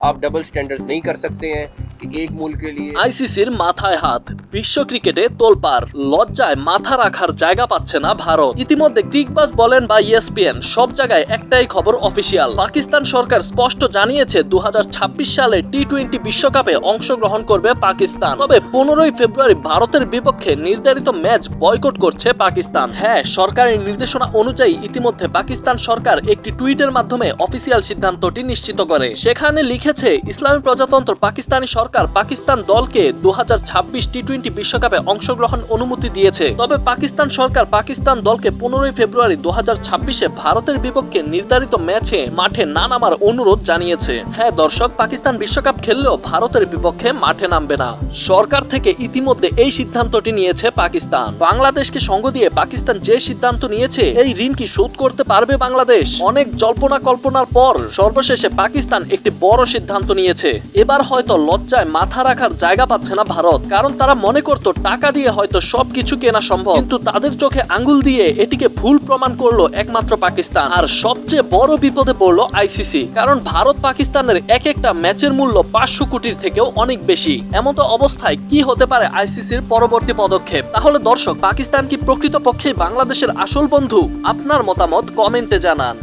आप double standards नहीं कर सकते हैं कि एक मुल्क के लिए। আইসিসির মাথায় হাত, বিশ্ব ক্রিকেটে তোলপাড়, লজ্জায় মাথা রাখার জায়গা পাচ্ছে না ভারত। ইতিমধ্যে ক্রিকবাজ বলেন বা ইএসপিএন সব জায়গায় একটাই খবর অফিসিয়াল, পাকিস্তান সরকার স্পষ্ট জানিয়েছে 2026 সালে টি-20 বিশ্বকাপে অংশগ্রহণ করবে পাকিস্তান। তবে 15 ফেব্রুয়ারি ভারতের বিপক্ষে নির্ধারিত ম্যাচ বয়কট করছে পাকিস্তান। হ্যাঁ, সরকারের নির্দেশনা অনুযায়ী ইতিমধ্যে পাকিস্তান সরকার একটি টুইটের মাধ্যমে অফিসিয়াল সিদ্ধান্তটি নিশ্চিত করে। সেখানে লিখেছে, ইসলামী প্রজাতন্ত্র পাকিস্তানি সরকার পাকিস্তান দলকে 2026 টি-20 বিশ্বকাপে অংশগ্রহণ অনুমতি দিয়েছে। তবে পাকিস্তান সরকার পাকিস্তান দলকে 15 ফেব্রুয়ারি 2026-এ ভারতের বিপক্ষে নির্ধারিত ম্যাচে মাঠে না নামার অনুরোধ জানিয়েছে। হ্যাঁ দর্শক, পাকিস্তান বিশ্বকাপ খেললেও ভারতের বিপক্ষে মাঠে নামবে না। সরকার থেকে ইতিমধ্যে এই সিদ্ধান্তটি নিয়েছে পাকিস্তান। বাংলাদেশকে সঙ্গ দিয়ে পাকিস্তান যে সিদ্ধান্ত নিয়েছে, এই ঋণ কি শোধ করতে পারবে বাংলাদেশ? অনেক জল্পনা কল্পনার পর সর্বশেষে পাকিস্তান একটি বড় সিদ্ধান্ত নিয়েছে। এবার হয়তো লজ্জায় মাথা রাখার জায়গা পাচ্ছে না ভারত, কারণ তারা মনে করত টাকা দিয়ে হয়তো সবকিছু কেনা সম্ভব, কিন্তু তাদের চোখে আঙ্গুল দিয়ে এটিকে ভুল প্রমাণ করলো একমাত্র পাকিস্তান। আর সবচেয়ে বড় বিপদে পড়লো আইসিসি, কারণ ভারত পাকিস্তানের এক একটা ম্যাচের মূল্য 500 কোটির থেকেও অনেক বেশি। এমতো অবস্থায় কি হতে পারে আইসিসির পরবর্তী পদক্ষেপ? তাহলে দর্শক, পাকিস্তান কি প্রকৃতপক্ষে বাংলাদেশের আসল বন্ধু? আপনার মতামত কমেন্টে জানান।